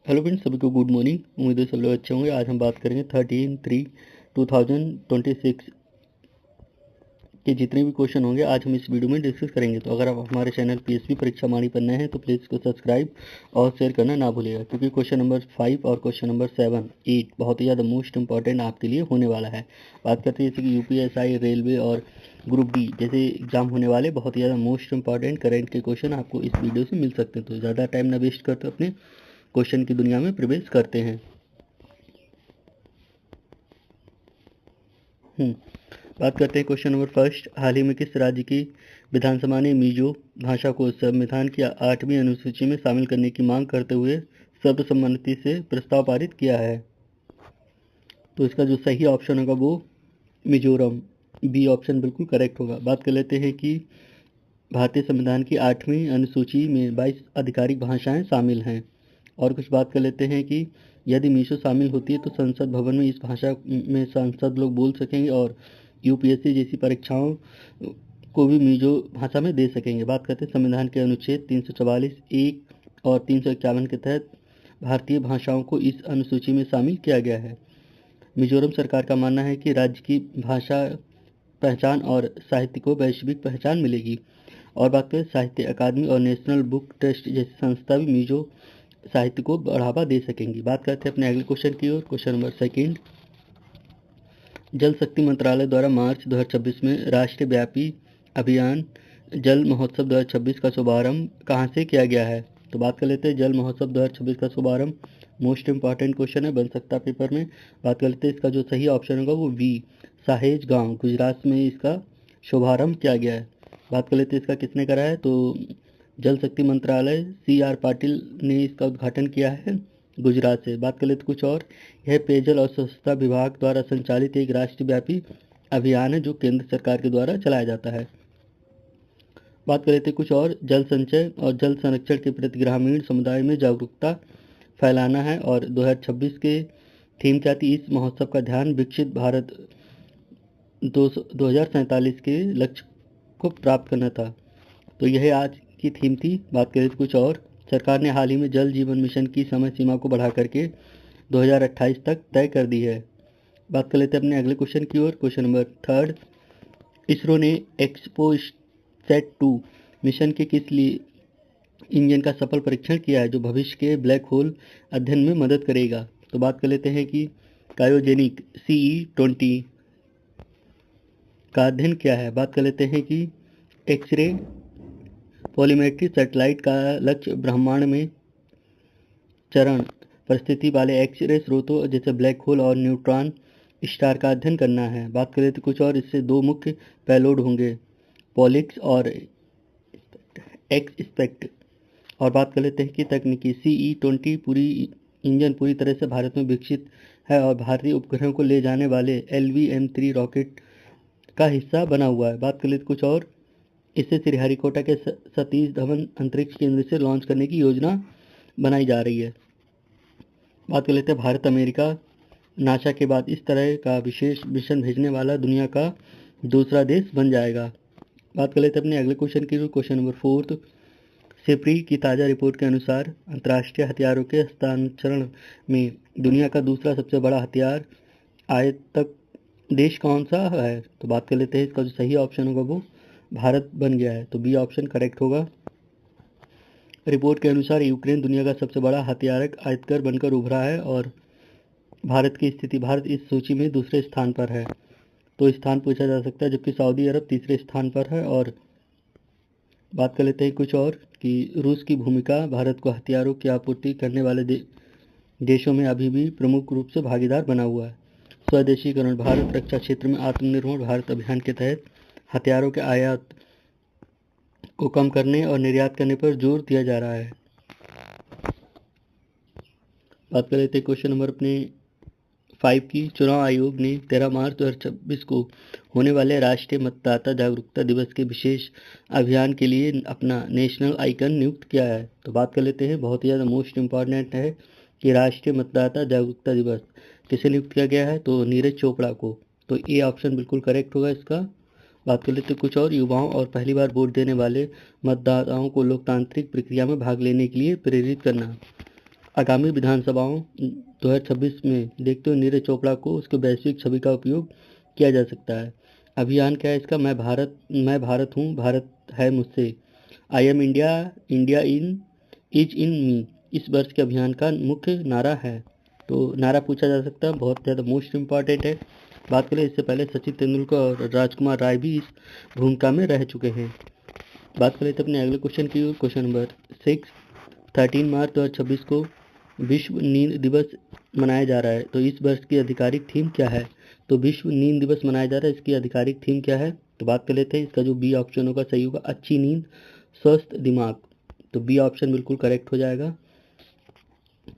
Hello friends, सभी को good morning. उम्मीद है सब लोग अच्छे होंगे। आज हम बात करेंगे 13/3/2026 के जितने भी क्वेश्चन होंगे आज हम इस वीडियो में डिस्कस करेंगे। तो अगर आप हमारे चैनल पीएसपी परीक्षा माणी पर नए हैं तो प्लीज़ इसको सब्सक्राइब और शेयर करना ना भूलिएगा, क्योंकि क्वेश्चन नंबर 5 और क्वेश्चन नंबर 7, 8 बहुत ही ज़्यादा मोस्ट इंपॉर्टेंट आपके लिए होने वाला है। बात करते हैं जैसे कि यूपीएसआई, रेलवे और ग्रुप डी जैसे एग्जाम होने वाले बहुत ही ज़्यादा मोस्ट इंपॉर्टेंट करेंट के क्वेश्चन आपको इस वीडियो से मिल सकते हैं। तो ज़्यादा टाइम ना वेस्ट करते अपने क्वेश्चन की दुनिया में प्रवेश करते हैं। बात करते हैं क्वेश्चन नंबर फर्स्ट। हाल ही में किस राज्य की विधानसभा ने मिजो भाषा को संविधान की 8वीं अनुसूची में शामिल करने की मांग करते हुए सर्वसम्मति से प्रस्ताव पारित किया है? तो इसका जो सही ऑप्शन होगा वो मिजोरम, बी ऑप्शन बिल्कुल करेक्ट होगा। बात कर लेते हैं कि भारतीय संविधान की 8वीं अनुसूची में 22 आधिकारिक भाषाएं शामिल हैं। और कुछ बात कर लेते हैं कि यदि मीशो शामिल होती है तो संसद भवन में इस भाषा में सांसद लोग बोल सकेंगे और यूपीएससी जैसी परीक्षाओं को भी मीजो भाषा में दे सकेंगे। बात करते हैं संविधान के अनुच्छेद 344 एक और 351 के तहत भारतीय भाषाओं को इस अनुसूची में शामिल किया गया है। मिजोरम सरकार का मानना है कि राज्य की भाषा पहचान और साहित्य को वैश्विक पहचान मिलेगी। और बात करें साहित्य अकादमी और नेशनल बुक ट्रस्ट जैसी संस्था भी मिजो साहित्य को बढ़ावा दे सकेंगी। बात करते हैं अपने अगले क्वेश्चन की ओर। Question number second. जल शक्ति मंत्रालय द्वारा मार्च 2026 में राष्ट्रीय व्यापी अभियान जल महोत्सव 2026 का शुभारंभ कहाँ से किया गया है? तो बात कर लेते हैं जल महोत्सव 2026 का शुभारंभ मोस्ट इंपॉर्टेंट क्वेश्चन है, बन सकता है पेपर में। बात कर लेते हैं इसका जो सही ऑप्शन होगा वो बी साहेज गांव गुजरात में इसका शुभारंभ किया गया है। बात कर लेते हैं इसका किसने करा है? तो जल शक्ति मंत्रालय CR पाटिल ने इसका उद्घाटन किया है गुजरात से। बात कर लेते कुछ और। यह पेयजल और स्वच्छता विभाग द्वारा संचालित एक राष्ट्रव्यापी अभियान है जो केंद्र सरकार के द्वारा चलाया जाता है। बात कर लेते कुछ और। जल संचय और जल संरक्षण के प्रति ग्रामीण समुदाय में जागरूकता फैलाना है। और 2026 के थीम क्या थी इस महोत्सव का? ध्यान विकसित भारत 2047 के लक्ष्य को प्राप्त करना था। तो यह आज की थीम थी। बात करें तो कुछ और। सरकार ने हाल ही में जल जीवन मिशन की समय सीमा को बढ़ा करके 2028 तक तय कर दी है। बात कर लेते हैं अपने अगले क्वेश्चन की ओर। Question number third. इसरो ने एक्सपोसैट 2 मिशन के किस लिए इंजन का सफल परीक्षण किया है जो भविष्य के ब्लैक होल अध्ययन में मदद करेगा? तो बात कर लेते हैं कि क्रायोजेनिक CE-20 का अध्ययन क्या है? बात कर लेते हैं कि एक्सरे पॉलीमेट्री सैटेलाइट का लक्ष्य ब्रह्मांड में चरण परिस्थिति वाले एक्स-रे स्रोतों जैसे ब्लैक होल और न्यूट्रॉन स्टार का अध्ययन करना है। बात करें तो कुछ और। इससे दो मुख्य पेलोड होंगे, पॉलिक्स और एक्सपेक्ट। और बात कर लेते हैं कि तकनीकी CE-20 इंजन पूरी तरह से भारत में विकसित है और भारतीय उपग्रहों को ले जाने वाले LVM-3 रॉकेट का हिस्सा बना हुआ है। बात कर लेते कुछ और। इसे श्रीहरिकोटा के सतीश धवन अंतरिक्ष केंद्र से लॉन्च करने की योजना बनाई जा रही है। बात कर लेते हैं भारत अमेरिका नासा के बाद इस तरह का विशेष मिशन भेजने वाला दुनिया का दूसरा देश बन जाएगा। बात कर लेते हैं अपने अगले क्वेश्चन की। Question number fourth. सिप्री की ताज़ा रिपोर्ट के अनुसार अंतर्राष्ट्रीय हथियारों के हस्तांतरण में दुनिया का दूसरा सबसे बड़ा हथियार आयातक देश कौन सा है? तो बात कर लेते हैं इसका जो सही ऑप्शन होगा वो भारत बन गया है। तो बी ऑप्शन करेक्ट होगा। रिपोर्ट के अनुसार यूक्रेन दुनिया का सबसे बड़ा हथियारक आयातकर बनकर उभरा है और भारत की स्थिति, भारत इस सूची में दूसरे स्थान पर है। तो स्थान पूछा जा सकता है, जबकि सऊदी अरब तीसरे स्थान पर है। और बात कर लेते हैं कुछ और कि रूस की भूमिका भारत को हथियारों की आपूर्ति करने वाले देशों में अभी भी प्रमुख रूप से भागीदार बना हुआ है। स्वदेशीकरण। भारत रक्षा क्षेत्र में आत्मनिर्भर भारत अभियान के तहत हथियारों के आयात को कम करने और निर्यात करने पर जोर दिया जा रहा है। बात कर लेते हैं क्वेश्चन नंबर अपने 5 की। चुनाव आयोग ने 13 मार्च 2026 को होने वाले राष्ट्रीय मतदाता जागरूकता दिवस के विशेष अभियान के लिए अपना नेशनल आइकन नियुक्त किया है। तो बात कर लेते हैं, बहुत ही ज़्यादा मोस्ट इम्पॉर्टेंट है कि राष्ट्रीय मतदाता जागरूकता दिवस किसे नियुक्त किया गया है? तो नीरज चोपड़ा को। तो ए ऑप्शन बिल्कुल करेक्ट होगा इसका। बात कर लेते हैं कुछ और। युवाओं और पहली बार वोट देने वाले मतदाताओं को लोकतांत्रिक प्रक्रिया में भाग लेने के लिए प्रेरित करना। आगामी विधानसभाओं 2026 में देखते हुए नीरज चोपड़ा को उसके वैश्विक छवि का उपयोग किया जा सकता है। अभियान क्या है इसका? मैं भारत हूँ, भारत है मुझसे। I am India, India in is in me इस वर्ष के अभियान का मुख्य नारा है। तो नारा पूछा जा सकता है, बहुत ज़्यादा मोस्ट इम्पॉर्टेंट है। बात करें, इससे पहले सचिन तेंदुलकर और राजकुमार राय भी इस भूमिका में रह चुके हैं। बात करें तो अपने अगले क्वेश्चन की ओर। क्वेश्चन नंबर 6, 13 मार्च 2026 को विश्व नींद दिवस मनाया जा रहा है, तो इस वर्ष की आधिकारिक थीम क्या है? तो विश्व नींद दिवस मनाया जा रहा है, इसकी आधिकारिक थीम क्या है? तो बात कर लेते हैं, इसका जो बी ऑप्शन होगा सही होगा, अच्छी नींद स्वस्थ दिमाग। तो बी ऑप्शन बिल्कुल करेक्ट हो जाएगा।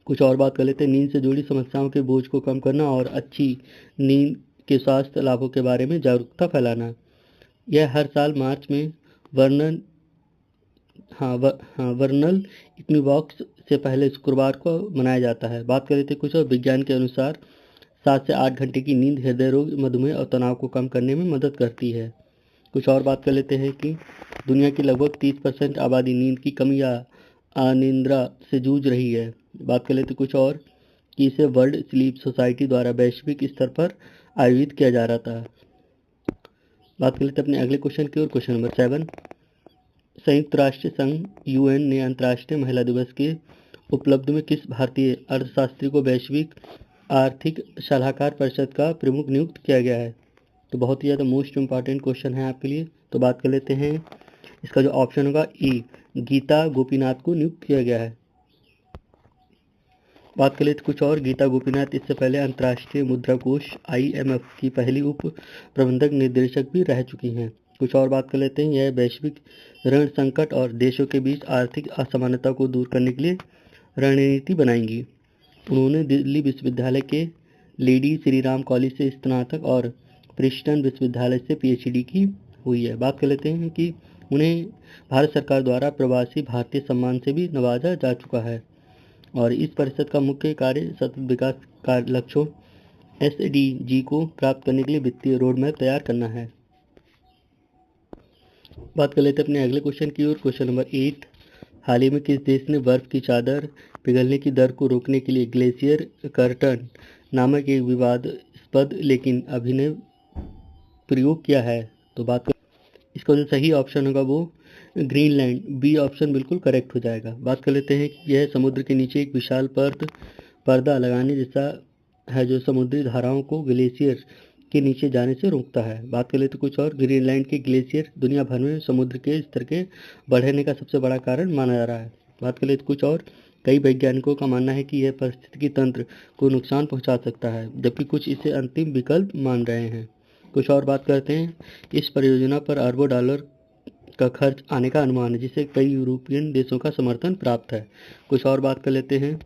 कुछ और बात कर लेते हैं, नींद से जुड़ी समस्याओं के बोझ को कम करना और अच्छी नींद के स्वास्थ्य लाभों के बारे में जागरूकता फैलाना। यह हर साल मार्च में वर्णन वर्नल इक्विनॉक्स से पहले शुक्रवार को मनाया जाता है। बात कर लेते हैं कुछ और। विज्ञान के अनुसार 7 से 8 घंटे की नींद हृदय रोग, मधुमेह और तनाव को कम करने में मदद करती है। कुछ और बात कर लेते हैं कि दुनिया की लगभग 30% आबादी नींद की कमी या अनिद्रा से जूझ रही है। बात कर लेते हैं कुछ और कि इसे वर्ल्ड स्लीप सोसाइटी द्वारा वैश्विक स्तर पर आयोजित किया जा रहा था। बात कर लेते हैं अपने अगले क्वेश्चन की ओर। क्वेश्चन नंबर 7, संयुक्त राष्ट्र संघ यूएन ने अंतर्राष्ट्रीय महिला दिवस के उपलब्ध में किस भारतीय अर्थशास्त्री को वैश्विक आर्थिक सलाहकार परिषद का प्रमुख नियुक्त किया गया है? तो बहुत ही ज़्यादा मोस्ट इम्पॉर्टेंट क्वेश्चन है आपके लिए। तो बात कर लेते हैं, इसका जो ऑप्शन होगा ई, गीता गोपीनाथ को नियुक्त किया गया है। बात कर लेते कुछ और। गीता गोपीनाथ इससे पहले अंतर्राष्ट्रीय मुद्रा कोष IMF की पहली उप प्रबंधक निर्देशक भी रह चुकी हैं। कुछ और बात कर लेते हैं, यह वैश्विक ऋण संकट और देशों के बीच आर्थिक असमानता को दूर करने के लिए रणनीति बनाएंगी। उन्होंने दिल्ली विश्वविद्यालय के लेडी श्रीराम कॉलेज से स्नातक और प्रिंसटन विश्वविद्यालय से PhD की हुई है। बात कर लेते हैं कि उन्हें भारत सरकार द्वारा प्रवासी भारतीय सम्मान से भी नवाजा जा चुका है और इस परिषद का मुख्य कार्य सतत विकास कार्य लक्ष्यों SDG को प्राप्त करने के लिए वित्तीय रोडमैप तैयार करना है। बात कर लेते हैं अपने अगले क्वेश्चन की ओर। क्वेश्चन नंबर 8, हाल ही में किस देश ने बर्फ की चादर पिघलने की दर को रोकने के लिए ग्लेशियर कर्टन नामक एक विवादास्पद लेकिन अभिनव प्रयोग किया है? तो बात कर, इसका जो सही ऑप्शन होगा वो ग्रीनलैंड, बी ऑप्शन बिल्कुल करेक्ट हो जाएगा। बात कर लेते हैं कि यह समुद्र के नीचे एक विशाल पर्दा लगाने जैसा है जो समुद्री धाराओं को ग्लेशियर के नीचे जाने से रोकता है। बात कर लेते कुछ और। ग्रीनलैंड के ग्लेशियर दुनिया भर में समुद्र के स्तर के बढ़ने का सबसे बड़ा कारण माना जा रहा है। बात कर लेते कुछ और। कई वैज्ञानिकों का मानना है कि यह पारिस्थितिकी तंत्र को नुकसान पहुंचा सकता है, जबकि कुछ इसे अंतिम विकल्प मान रहे हैं। कुछ और बात करते हैं, इस परियोजना पर अरबों डॉलर का खर्च आने का अनुमान है, जिसे कई यूरोपियन देशों का समर्थन प्राप्त है। कुछ और बात कर लेते हैं,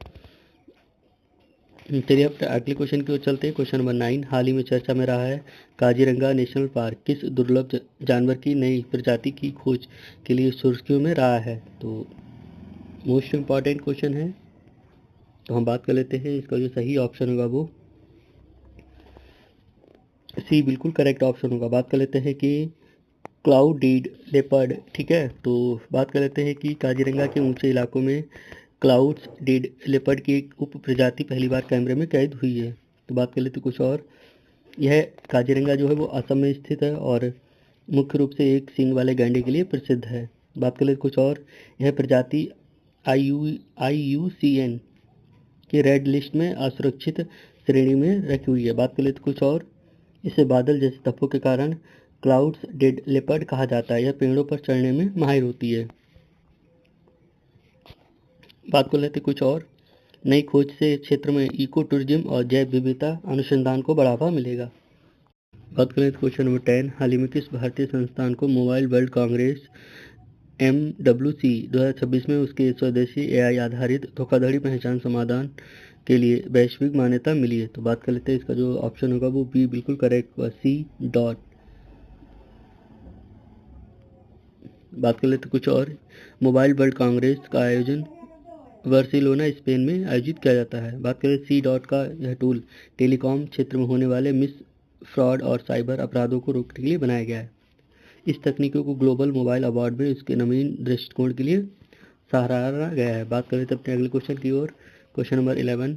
चलिए अब अगले क्वेश्चन की ओर चलते हैं। क्वेश्चन नंबर 9, हाल ही में चर्चा में रहा है काजीरंगा नेशनल पार्क किस दुर्लभ जानवर की नई प्रजाति की खोज के लिए सुर्खियों में रहा है? तो मोस्ट इम्पॉर्टेंट क्वेश्चन है, तो हम बात कर लेते हैं, इसका जो सही ऑप्शन होगा वो सी बिल्कुल करेक्ट ऑप्शन होगा। बात कर लेते हैं कि क्लाउडेड लेपर्ड, ठीक है। तो बात कर लेते हैं कि काजीरंगा के ऊंचे इलाकों में क्लाउड्स डेड लेपर्ड की एक उप प्रजाति पहली बार कैमरे में कैद हुई है। तो बात कर लेते कुछ और। यह काजीरंगा जो है वो असम में स्थित है और मुख्य रूप से एक सींग वाले गैंडे के लिए प्रसिद्ध है। बात कर लेते कुछ और। यह प्रजाति IUCN के रेड लिस्ट में असुरक्षित श्रेणी में रखी हुई है। बात कर लेते कुछ और। इसे बादल जैसे तत्वों के कारण क्लाउड्स डेड लेपर्ड कहा जाता है। यह पेड़ों पर चढ़ने में माहिर होती है। बात कर लेते कुछ और। नई खोज से क्षेत्र में इको टूरिज्म और जैव विविधता अनुसंधान को बढ़ावा मिलेगा। बात करें तो क्वेश्चन नंबर 10, हाल ही में किस भारतीय संस्थान को मोबाइल वर्ल्ड कांग्रेस MWC 2026 में उसके स्वदेशी AI आधारित धोखाधड़ी पहचान समाधान के लिए वैश्विक मान्यता मिली है? तो बात कर लेते हैं, इसका जो ऑप्शन होगा वो बी बिल्कुल करेक्ट होगा, C. बात कर लेते कुछ और। मोबाइल वर्ल्ड कांग्रेस का आयोजन बार्सिलोना स्पेन में आयोजित किया जाता है। बात करें C. का यह टूल टेलीकॉम क्षेत्र में होने वाले मिस फ्रॉड और साइबर अपराधों को रोकने के लिए बनाया गया है। इस तकनीकों को ग्लोबल मोबाइल अवार्ड में उसके नवीन दृष्टिकोण के लिए सराहा गया है। बात करें तो अपने अगले क्वेश्चन की ओर। क्वेश्चन नंबर 11,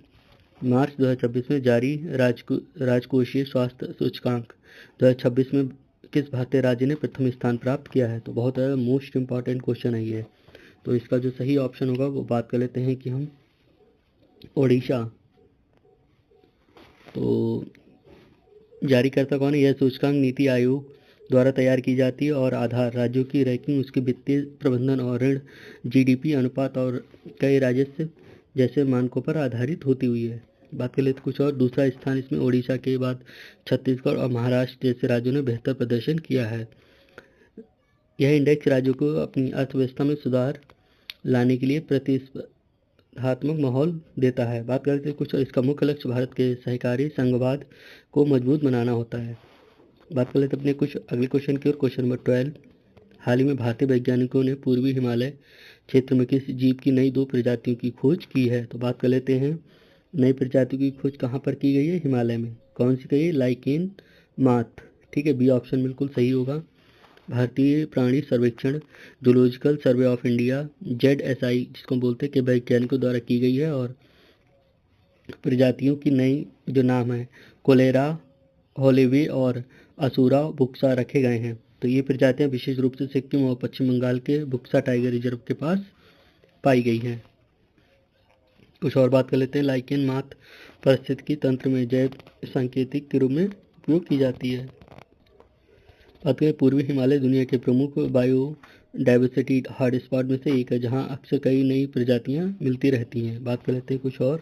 मार्च 2026 में जारी राजकोषीय स्वास्थ्य सूचकांक 2026 में किस भारतीय राज्य ने प्रथम स्थान प्राप्त किया है? तो बहुत मोस्ट इम्पॉर्टेंट क्वेश्चन है ये। तो इसका जो सही ऑप्शन होगा वो बात कर लेते हैं कि हम ओडिशा। तो जारीकर्ता कौन है? यह सूचकांक नीति आयोग द्वारा तैयार की जाती है और आधार राज्यों की रैंकिंग, उसके वित्तीय प्रबंधन और ऋण, जीडीपी अनुपात और कई राजस्व जैसे मानकों पर आधारित होती हुई है। बात कर लेते कुछ और। दूसरा स्थान इसमें ओडिशा के बाद छत्तीसगढ़ और महाराष्ट्र जैसे राज्यों ने बेहतर प्रदर्शन किया है। यह इंडेक्स राज्यों को अपनी अर्थव्यवस्था में सुधार लाने के लिए प्रतिस्पर्धात्मक माहौल देता है। बात करते हैं कुछ और। इसका मुख्य लक्ष्य भारत के सहकारी संघवाद को मजबूत बनाना होता है। बात कर लेते अपने कुछ अगले क्वेश्चन की ओर। क्वेश्चन नंबर 12, हाल ही में भारतीय वैज्ञानिकों ने पूर्वी हिमालय क्षेत्र में किस जीव की नई 2 प्रजातियों की खोज की है? तो बात कर लेते हैं नई प्रजातियों की खोज कहाँ पर की गई है? हिमालय में। कौन सी कही? लाइकेन माथ। ठीक है, बी ऑप्शन बिल्कुल सही होगा। भारतीय प्राणी सर्वेक्षण zoological survey of India ZSI जिसको बोलते हैं कि वैज्ञानिकों द्वारा की गई है और प्रजातियों की नई जो नाम है कोलेरा, होलेवे और असुरा बुक्सा रखे गए हैं। तो ये प्रजातियां विशेष रूप से सिक्किम और पश्चिम बंगाल के बुक्सा टाइगर रिजर्व के पास पाई गई हैं। कुछ और बात कर लेते हैं। लाइकेन माथ पारिस्थितिकी तंत्र में जैव सांकेतिक के रूप में उपयोग की जाती है। बात करें पूर्वी हिमालय दुनिया के प्रमुख बायो डाइवर्सिटी हॉटस्पॉट में से एक है जहां अक्सर कई नई प्रजातियां मिलती रहती हैं। बात कर लेते हैं कुछ और।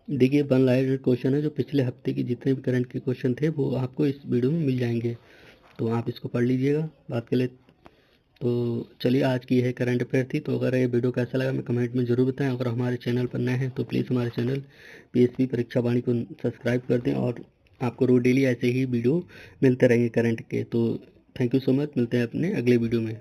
देखिए 1 लाइनर क्वेश्चन है, जो पिछले हफ्ते के जितने भी करंट के क्वेश्चन थे वो आपको इस वीडियो में मिल जाएंगे, तो आप इसको पढ़ लीजिएगा। बात कर ले तो चलिए आज की है करंट अफेयर थी। तो अगर ये वीडियो कैसा लगा मैं कमेंट में ज़रूर बताएं। अगर हमारे चैनल पर नए हैं तो प्लीज़ हमारे चैनल PSP परीक्षा वाणी को सब्सक्राइब कर दें और आपको रोज डेली ऐसे ही वीडियो मिलते रहेंगे करंट के। तो थैंक यू सो मच, मिलते हैं अपने अगले वीडियो में।